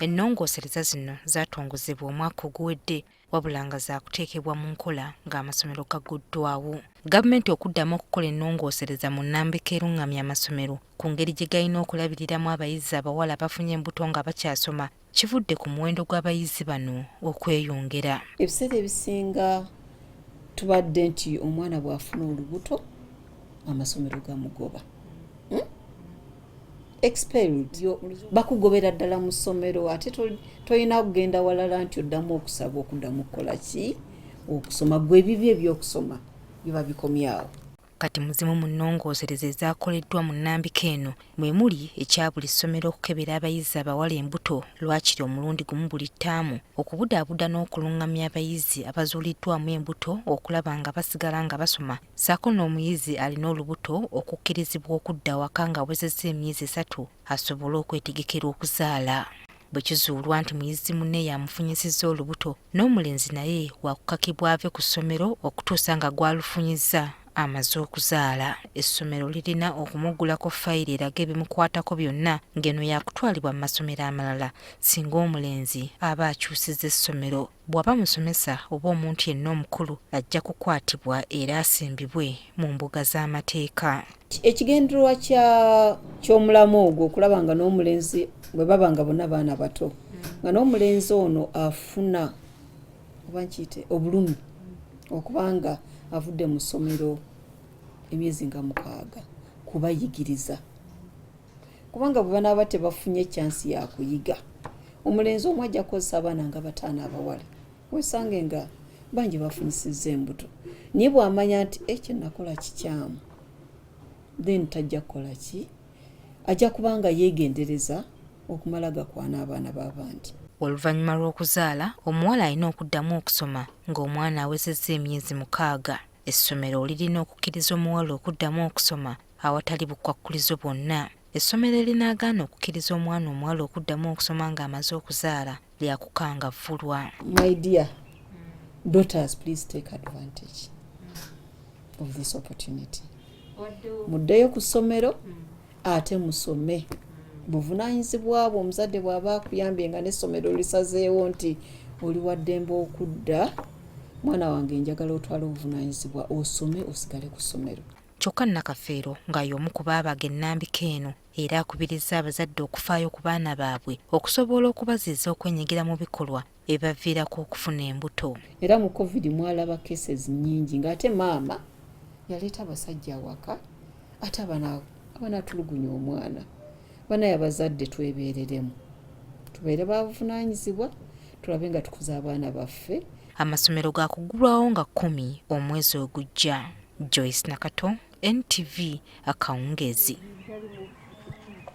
Ennongoosereza zino zaatongozebwa omwaka oguwedde wabula nga zaakuteekebwa mu nkola ng'amasomero gaguddwawo. Gavumenti okuddamu okukola ennongoosereza mu nnambika erungamya amasomero ku ngeri gye galina okulabiriramu abayizi abawala abafunye embuto nga bakyasoma kivudde ku muwendo gw'abayizi bano okweyongera. Ebiseera ebisinga tubadde nti omwana bw'afuna olubuto amasomero gamugoba. Expelled bakugobera ddala mu ssomero ate tolina kugenda walala nti oddamu okusaba okuddamu kukola ki okusoma gwe ebibyo ebyokusoma biba bikomyawo. Kati muzimu mu nnongoosereza ezaakoleddwa mu nnambika eno mwe muli ekya buli ssomero okukebera abayizi abawala embuto lwakiri omulundi gumu buli ttaamu, okubudaabuda n'okulungamya abayizi abazuuliddwamu embuto okulaba nga basigala nga basoma, ssaako n'omuyizi alina olubuto okukkirizibwa okudda waka nga awezezza emyezi 3 asobole okwetegekera okuzaala. Bwe kizuulwa nti muyizi munne yamufunyisizza olubuto, n'omulenzi naye wakukakibwa ave ku ssomero okutuusa nga gwalufunyizza amaze okuzaala. Essomero lirina okumuggulako fayiro eraga ebimukwatako byonna ng'eno yakutwalibwa mu masomero amalala singa omulenzi aba akyusizza essomero. Bw'aba musomesa oba omuntu yenna omukulu ajja kukwatibwa era asimbibwe mu mbuga z'amateeka. Ekigendererwa ky'omulamu ogwo okulaba nga n'omulenzi bwe baba nga bonna baana bato nga n'omulenzi ono afuna oba nkiyite obulumi okubanga avudde mu ssomero emyezi nga 6 kubayigiriza, kubanga bwe banaaba tebafunye chansi ya kuyiga omulenzi omu ajja kukozesa abaana nga 5 abawala weesange nga bangi bafunyisizza embuto, naye bw'amanya nti ekyo nakola kikyamu then tajja kukola ki, ajja kubanga yeegendereza okumala gakwana abaana b'abandi. Oluvannyuma lw'okuzaala omuwala alina okuddamu okusoma ng'omwana awezezza emyezi 6. Essomero lirina okukkiriza omuwala okuddamu okusoma awatali bukwakkulizo bwonna. Essomero erinaagaana okukkiriza omwana omuwala okuddamu okusoma ng'amaze okuzaala lyakukangavvulwa. My dear daughters, please take advantage of this opportunity. Muddeyo ku ssomero ate musome. Buvunaanyizibwa bwo omuzadde bw'aba akuyambye nga n'essomero lisazeewo nti oli wa ddembe okudda, mwana wange njagala otwala obuvunaanyizibwa osome osigale ku ssomero. Kyokka Nakafeero nga y'omu ku baabaga ennambika eno era akubiriza abazadde okufaayo ku baana baabwe okusobola okubaziza okwenyigira mu bikolwa ebibaviirako okufuna embuto. Era mu COVID mwalaba cases nnyingi ng'ate maama yaleeta abasajja awaka ate abanatulugunya omwana. Banaye abazadde twebeereremu tubeere babuvunaanyizibwa tulabe nga tukuza abaana baffe. Amasomero gaakuggulwawo nga 10 omwezi ogujja. Joyce Nakato, NTV, Akawungeezi.